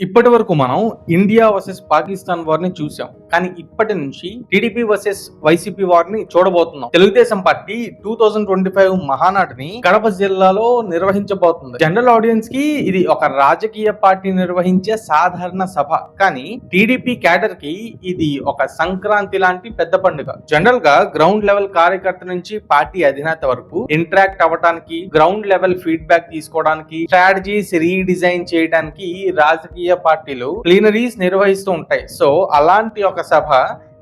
ఇప్పటి వరకు మనం ఇండియా వర్సెస్ పాకిస్తాన్ వార్ ని చూసాం. కానీ ఇప్పటి నుంచి టీడీపీ వర్సెస్ వైసీపీ వార్ ని చూడబోతున్నాం. తెలుగుదేశం పార్టీ 2025 మహానాటిని కడప జిల్లాలో నిర్వహించబోతుంది. జనరల్ ఆడియన్స్ కి ఇది ఒక రాజకీయ పార్టీ నిర్వహించే సాధారణ సభ. కానీ టీడీపీ క్యాడర్ కి ఇది ఒక సంక్రాంతి లాంటి పెద్ద పండుగ. జనరల్ గా గ్రౌండ్ లెవెల్ కార్యకర్త నుంచి పార్టీ అధినేత వరకు ఇంటరాక్ట్ అవ్వడానికి, గ్రౌండ్ లెవెల్ ఫీడ్బ్యాక్ తీసుకోవడానికి, స్ట్రాటజీస్ రీడిజైన్ చేయడానికి రాజకీయ పార్టీలు ప్లీనరీస్ నిర్వహిస్తూ ఉంటాయి. సో అలాంటి ఒక సభ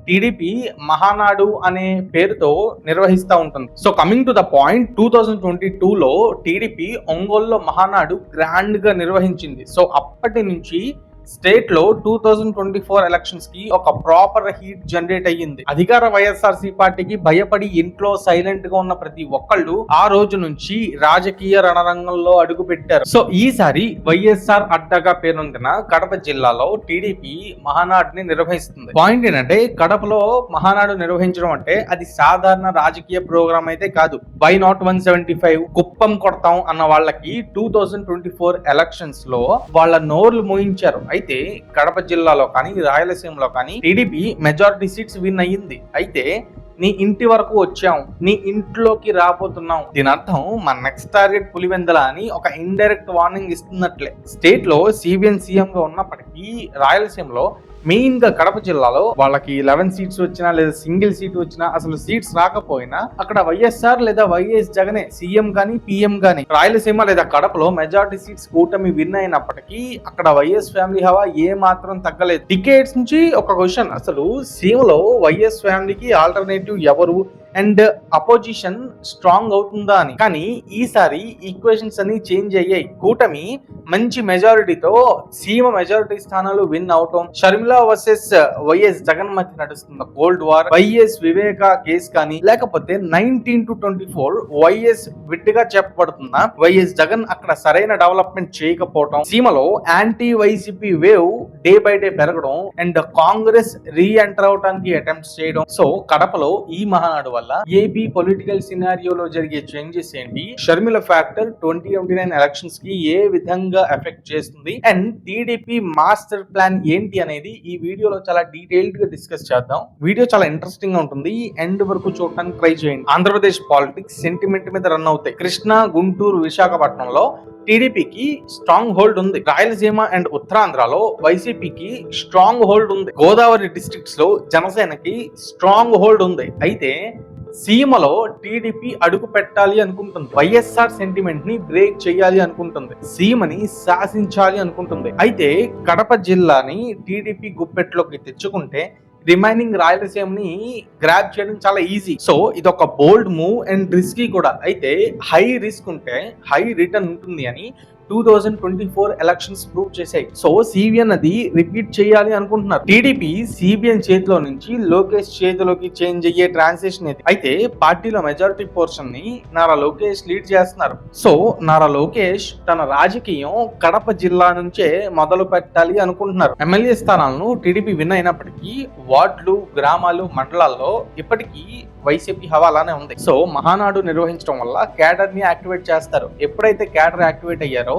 టీడీపీ మహానాడు అనే పేరుతో నిర్వహిస్తూ ఉంటుంది. So coming to the point, 2022లో టీడీపీ ఒంగోలులో మహానాడు గ్రాండ్ గా నిర్వహించింది. సో అప్పటి నుంచి స్టేట్ లో 2024 ఎలక్షన్స్ కి ఒక ప్రాపర్ హీట్ జనరేట్ అయ్యింది. అధికార వైఎస్ఆర్సీ పార్టీకి భయపడి ఇంట్లో సైలెంట్ గా ఉన్న ప్రతి ఒక్కళ్ళు ఆ రోజు నుంచి రాజకీయ రణరంగంలో అడుగు పెట్టారు. సో ఈసారి వైఎస్ఆర్ అడ్డగా పేరొందిన కడప జిల్లాలో టీడీపీ మహానాడుని నిర్వహిస్తుంది. పాయింట్ ఏంటంటే, కడపలో మహానాడు నిర్వహించడం అంటే అది సాధారణ రాజకీయ ప్రోగ్రామ్ అయితే కాదు. వై నాట్ 175 కుప్పం కొడతాం అన్న వాళ్ళకి 2024 ఎలక్షన్స్ లో వాళ్ళ నోర్లు మోయించారు. అయితే కడప జిల్లాలో కానీ రాయలసీమలో కానీ టీడీపీ మెజారిటీ సీట్స్ విన్ అయ్యింది. అయితే నీ ఇంటి వరకు వచ్చాం, నీ ఇంట్లోకి రాబోతున్నాం, దీని అర్థం మన నెక్స్ట్ టార్గెట్ పులివెందల అని ఒక ఇండైరెక్ట్ వార్నింగ్ ఇస్తున్నట్లే. స్టేట్ లో సిబిఎన్ సీఎం గా ఉన్నప్పటికీ రాయలసీమలో మెయిన్ గా కడప జిల్లాలో వాళ్ళకి 11 సీట్స్ వచ్చినా లేదా సింగిల్ సీట్ వచ్చినా, అసలు సీట్స్ రాకపోయినా అక్కడ వైఎస్ఆర్ లేదా వైఎస్ జగనే సీఎం గానీ పిఎం గానీ, రాయలసీమ లేదా కడపలో మెజారిటీ సీట్స్ కూటమి విన్ అయినప్పటికీ అక్కడ వైఎస్ ఫ్యామిలీ హవా ఏ మాత్రం తగ్గలేదు. డికేడ్స్ నుంచి ఒక క్వశ్చన్, అసలు సీమలో వైఎస్ ఫ్యామిలీకి ఆల్టర్నేటివ్ ఎవరు అండ్ అపోజిషన్ స్ట్రాంగ్ అవుతుందా అని. కానీ ఈసారి ఈక్వేషన్స్ అన్ని చేంజ్ అయ్యాయి. కూటమి మంచి మెజారిటీతో సీమ మెజారిటీ స్థానాలు విన్ అవటం, షర్మిల వర్సెస్ వైఎస్ జగన్ మధ్య నడుస్తున్న cold war, YS Viveka case కానీ, లేకపోతే 19-24 వైఎస్ విడ్గా చెప్పబడుతున్న వైఎస్ జగన్ అక్కడ సరైన డెవలప్మెంట్ చేయకపోవటం, సీమలో anti YCP wave day by day పెరగడం అండ్ కాంగ్రెస్ రీ ఎంటర్ అవడానికి అటెంప్ట్స్ చేయడం. సో కడపలో ఈ మహానాడు వల్ల ఏపీ పొలిటికల్ సినారియోలో జరిగే చేంజెస్ ఏంటి, షర్మిల ఫ్యాక్టర్ 2029 ఎలక్షన్స్ కి ఏ విధంగా ఎఫెక్ట్ చేస్తుంది అండ్ టీడీపీ మాస్టర్ ప్లాన్ ఏంటి అనేది ఈ వీడియోలో చాలా డీటెయిల్డ్ గా డిస్కస్ చేద్దాం. వీడియో చాలా ఇంట్రెస్టింగ్ గా ఉంటుంది, ఎండ్ వరకు చూడడానికి ట్రై చేయండి. ఆంధ్రప్రదేశ్ పాలిటిక్స్ సెంటిమెంట్ మీద రన్ అవుతాయి. కృష్ణా, గుంటూరు, విశాఖపట్నంలో టీడీపీకి స్ట్రాంగ్ హోల్డ్ ఉంది. రాయలసీమ అండ్ ఉత్తరాంధ్రలో వైసీపీకి స్ట్రాంగ్ హోల్డ్ ఉంది. గోదావరి డిస్ట్రిక్ట్స్ లో జనసేనకి స్ట్రాంగ్ హోల్డ్ ఉంది. అయితే సీమలో టీడీపీ అడుగు పెట్టాలి అనుకుంటుంది, వైఎస్ఆర్ సెంటిమెంట్ ని బ్రేక్ చేయాలి అనుకుంటుంది, సీమని శాసించాలి అనుకుంటుంది. అయితే కడప జిల్లాని టీడీపీ గుప్పెట్లోకి తెచ్చుకుంటే రిమైనింగ్ రాయలసీమని గ్రాబ్ చేయడం చాలా ఈజీ. సో ఇది ఒక బోల్డ్ మూవ్ అండ్ రిస్కీ కూడా. అయితే హై రిస్క్ ఉంటే హై రిటర్న్ ఉంటుంది అని 2024 ఎలక్షన్స్ ప్రూవ్ చేశాయి. సో సిబిఎన్ అది రిపీట్ చేయాలి అనుకుంటున్నారు. టీడీపీ సిబిఎన్ చేతిలో నుంచి లోకేష్ చేతిలోకి చేంజ్ అయ్యే ట్రాన్సిషన్ ఇది. అయితే పార్టీలో మెజారిటీ పోర్షన్ ని నారా లోకేష్ లీడ్ చేస్తున్నారు. సో నారా లోకేష్ తన రాజకీయం కడప జిల్లా నుంచే మొదలు పెట్టాలి అనుకుంటున్నారు. ఎమ్మెల్యే స్థానాలను టీడీపీ విన్ అయినప్పటికీ వార్డులు, గ్రామాలు, మండలాల్లో ఇప్పటికీ వైసీపీ హవాలానే ఉంది. సో మహానాడు నిర్వహించడం వల్ల క్యాడర్ ని యాక్టివేట్ చేస్తారు. ఎప్పుడైతే క్యాడర్ యాక్టివేట్ అయ్యారో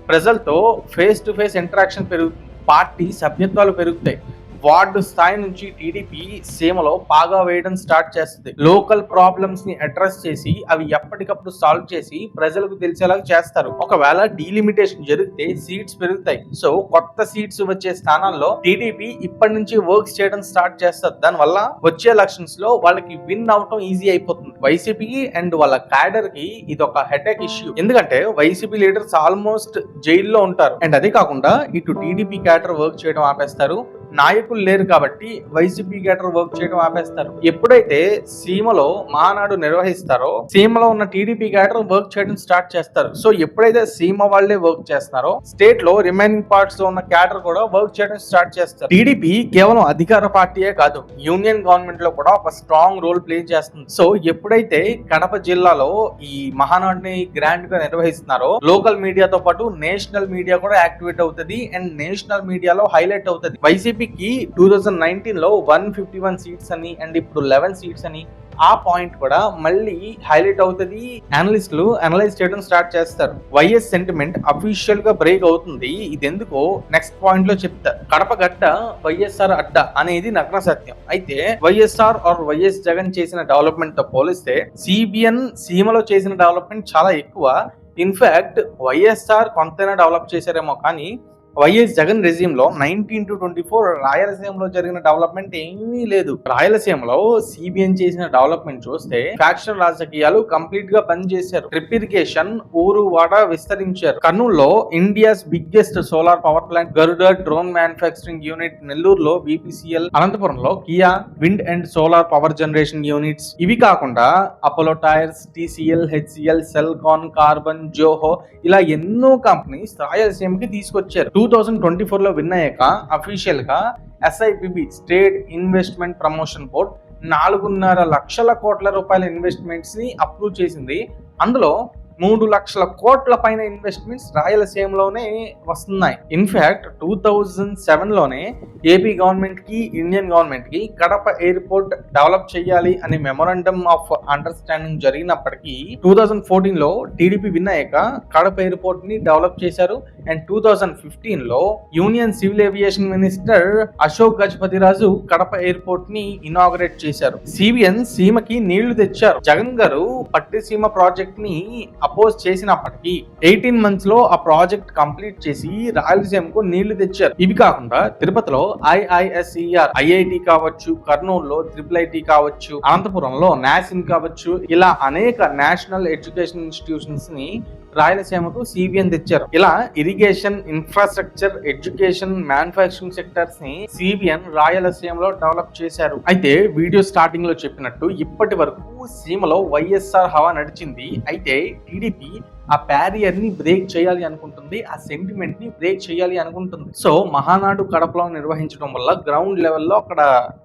ప్రజలతో ఫేస్ టు ఫేస్ ఇంటరాక్షన్ పెరుగుతుంది, పార్టీ సభ్యత్వాలు పెరుగుతాయి. వార్డు స్థాయి నుంచి టీడీపీ సీమలో పాగా వేయడం స్టార్ట్ చేస్తుంది. లోకల్ ప్రాబ్లమ్స్ ని అడ్రస్ చేసి అవి ఎప్పటికప్పుడు సాల్వ్ చేసి ప్రజలకు తెలిసేలాగా చేస్తారు. ఒకవేళ డీలిమిటేషన్ జరిగితే సీట్స్ పెరుగుతాయి. సో కొత్త సీట్స్ వచ్చే స్థానాల్లో టీడీపీ ఇప్పటి నుంచి వర్క్స్ చేయడం స్టార్ట్ చేస్తారు. దానివల్ల వచ్చే ఎలక్షన్స్ లో వాళ్ళకి విన్ అవటం ఈజీ అయిపోతుంది. వైసీపీ అండ్ వాళ్ళ క్యాడర్ కి ఇది ఒక హెడేక్ ఇష్యూ. ఎందుకంటే వైసీపీ లీడర్స్ ఆల్మోస్ట్ జైల్లో ఉంటారు అండ్ అదే కాకుండా ఇటు టీడీపీ క్యాడర్ వర్క్ చేయడం ఆపేస్తారు. నాయకులు లేరు కాబట్టి వైసీపీ క్యాడర్ వర్క్ చేయడం ఆపేస్తారు. ఎప్పుడైతే సీమలో మహానాడు నిర్వహిస్తారో సీమలో ఉన్న టీడీపీ క్యాడర్ వర్క్ చేయడం స్టార్ట్ చేస్తారు. సో ఎప్పుడైతే సీమ వాళ్లే వర్క్ చేస్తున్నారో స్టేట్ లో రిమైనింగ్ పార్ట్స్ లో ఉన్న క్యాడర్ కూడా వర్క్ చేయడం స్టార్ట్ చేస్తారు. టీడీపీ కేవలం అధికార పార్టీయే కాదు, యూనియన్ గవర్నమెంట్ లో కూడా ఒక స్ట్రాంగ్ రోల్ ప్లే చేస్తుంది. సో ఎప్పుడైతే కడప జిల్లాలో ఈ మహానాడుని గ్రాండ్ గా నిర్వహిస్తున్నారో లోకల్ మీడియాతో పాటు నేషనల్ మీడియా కూడా యాక్టివేట్ అవుతుంది అండ్ నేషనల్ మీడియాలో హైలైట్ అవుతుంది. వైసీపీకి 2019లో 151 సీట్స్ అని అండ్ ఇప్పుడు 11 సీట్స్ అని ఆ పాయింట్ కూడా మళ్ళీ హైలైట్ అవుతుంది. అనలిస్టులు అనలైజ్ చేయడం స్టార్ట్ చేస్తారు. వైఎస్ సెంటిమెంట్ అఫీషియల్ గా బ్రేక్ అవుతుంది. ఇది ఎందుకో నెక్స్ట్ పాయింట్ లో చెప్తా. కడప గడ్డ వైఎస్ఆర్ అడ్డ అనేది నగ్న సత్యం. అయితే వైఎస్ఆర్ ఆర్ వైఎస్ జగన్ చేసిన డెవలప్మెంట్ తో పోలిస్తే సిబిఎన్ సీమలో చేసిన డెవలప్మెంట్ చాలా ఎక్కువ. ఇన్ఫాక్ట్ వైఎస్ఆర్ కొంతైనా డెవలప్ చేశారేమో, కానీ వైఎస్ జగన్ రెజ్యూమ్ లో 19-24 రాయలసీమలో జరిగిన డెవలప్మెంట్ ఏమీ లేదు. రాయలసీమలో సిబిఎన్ చేసిన డెవలప్మెంట్ చూస్తే ఫ్యాక్షన్ రాజకీయాలు కంప్లీట్ గా బంద్ చేశారు. ట్రిప్ ఇరిగేషన్ ఊరు వాడ విస్తరించారు. కర్నూలులో India's biggest solar power plant Garuda drone manufacturing unit, నెల్లూరులో బీపీసీఎల్, అనంతపురంలో Kia wind and solar power generation units. ఇవి కాకుండా అపోలో టైర్స్, టీసీఎల్, హెచ్సిఎల్, సెల్కాన్, కార్బన్, జోహో ఇలా ఎన్నో కంపెనీస్ రాయలసీమకి తీసుకొచ్చారు. 2024 లో విన్ అయ్యాక అఫీషియల్ గా SIPB state investment promotion board 4.5 లక్షల కోట్ల రూపాయల ఇన్వెస్ట్మెంట్స్ ని అప్రూవ్ చేసింది. అందులో 3 లక్షల కోట్ల పైన ఇన్వెస్ట్మెంట్స్ రాయలసీమలోనే వస్తున్నాయి. ఇన్ఫాక్ట్ 2007 లోనే ఏపీ గవర్నమెంట్ కి ఇండియన్ గవర్నమెంట్ కి కడప ఎయిర్పోర్ట్ డెవలప్ చేయాలి అనే మెమోరాండం ఆఫ్ అండర్స్టాండింగ్ జరిగినప్పటికీ 2014 లో టీడీపీ విన్ అయ్యాక కడప ఎయిర్పోర్ట్ ని డెవలప్ చేశారు. అండ్ 2015 లో union civil aviation minister Ashok Gajapathiraju Kadapa airport ని ఇనాగరేట్ చేశారు. సిబిఎన్ సీమకి నీళ్లు తెచ్చారు. జగన్ గారు పట్టిసీమ ప్రాజెక్ట్ ని అపోజ్ చేసినప్పటికీ 18 months లో ఆ ప్రాజెక్ట్ కంప్లీట్ చేసి రాయలసీమకు నీళ్లు తెచ్చారు. ఇవి కాకుండా తిరుపతిలో IISER ఐఐటి కావచ్చు, కర్నూలులో IIIT కావచ్చు, అనంతపురంలో నాసిన్ కావచ్చు, ఇలా అనేక నేషనల్ ఎడ్యుకేషన్ ఇన్స్టిట్యూషన్స్ ని రాయలసీమకు సిబిఎన్ తెచ్చారు. ఇలా irrigation, infrastructure, education, manufacturing sectors ని సిబిఎన్ రాయలసీమలో డెవలప్ చేశారు. అయితే వీడియో స్టార్టింగ్ లో చెప్పినట్టు ఇప్పటి వరకు సీమలో వైఎస్ఆర్ హవా నడిచింది. అయితే టీడీపీ ఆ బ్యారియర్ ని బ్రేక్ చేయాలి అనుకుంటుంది, ఆ సెంటిమెంట్ ని బ్రేక్ చేయాలి అనుకుంటుంది. సో మహానాడు కడపలో నిర్వహించడం వల్ల గ్రౌండ్ లెవెల్లో అక్కడ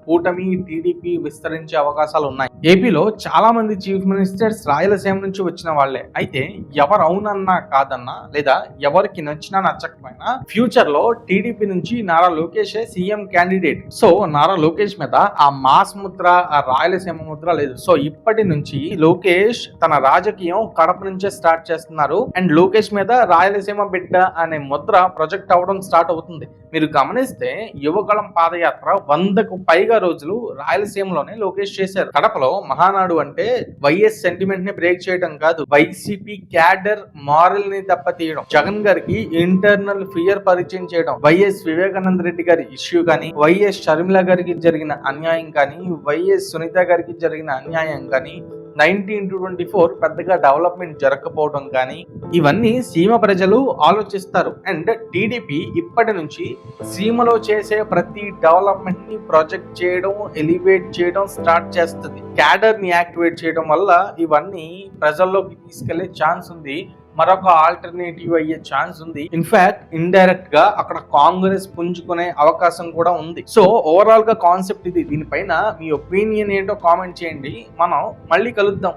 కూటమి టీడీపీ విస్తరించే అవకాశాలు ఉన్నాయి. ఏపీలో చాలా మంది చీఫ్ మినిస్టర్స్ రాయలసీమ నుంచి వచ్చిన వాళ్లే. అయితే ఎవరు అవునన్నా కాదన్నా, లేదా ఎవరికి నచ్చినా నచ్చకపోయినా ఫ్యూచర్ లో టీడీపీ నుంచి Nara Lokesh CM candidate. So Nara Lokesh మీద ఆ మాస్ ముద్ర, ఆ రాయలసీమ ముద్ర లేదు. సో ఇప్పటి నుంచి లోకేష్ తన రాజకీయం కడప నుంచే స్టార్ట్ చేస్తున్నారు. అండ్ లోకేష్ మీద రాయలసీమ బిడ్డ అనే ముద్ర ప్రొజెక్ట్ అవడం స్టార్ట్ అవుతుంది. మీరు గమనిస్తే యువగళం పాదయాత్ర 100కు పైగా రోజులు రాయలసీమలోనే లోకేష్ చేశారు. కడపలో మహానాడు అంటే వైఎస్ సెంటిమెంట్ ని బ్రేక్ చేయడం కాదు, వైసీపీ క్యాడర్ మారల్ ని దెబ్బతీయడం, జగన్ గారికి ఇంటర్నల్ ఫియర్ పరిచయం చేయడం. వైఎస్ వివేకానంద రెడ్డి గారి ఇష్యూ కానీ, వైఎస్ షర్మిల గారికి జరిగిన అన్యాయం కానీ, వైఎస్ సునీత గారికి జరిగిన అన్యాయం కానీ, 19-24 పెద్దగా డెవలప్మెంట్ జరగకపోవడం కానీ, ఇవన్నీ సీమ ప్రజలు ఆలోచిస్తారు. అండ్ టీడీపీ ఇప్పటి నుంచి సీమలో చేసే ప్రతి డెవలప్మెంట్ ని ప్రాజెక్ట్ చేయడం, ఎలివేట్ చేయడం స్టార్ట్ చేస్తుంది. క్యాడర్ ని యాక్టివేట్ చేయడం వల్ల ఇవన్నీ ప్రజల్లోకి తీసుకెళ్లే ఛాన్స్ ఉంది. మరొక ఆల్టర్నేటివ్ అయ్యే ఛాన్స్ ఉంది. ఇన్ఫాక్ట్ ఇండైరెక్ట్ గా అక్కడ కాంగ్రెస్ పుంజుకునే అవకాశం కూడా ఉంది. సో ఓవరాల్ గా కాన్సెప్ట్ ఇది. దీనిపైన మీ ఒపీనియన్ ఏంటో కామెంట్ చేయండి. మనం మళ్ళీ కలుద్దాం.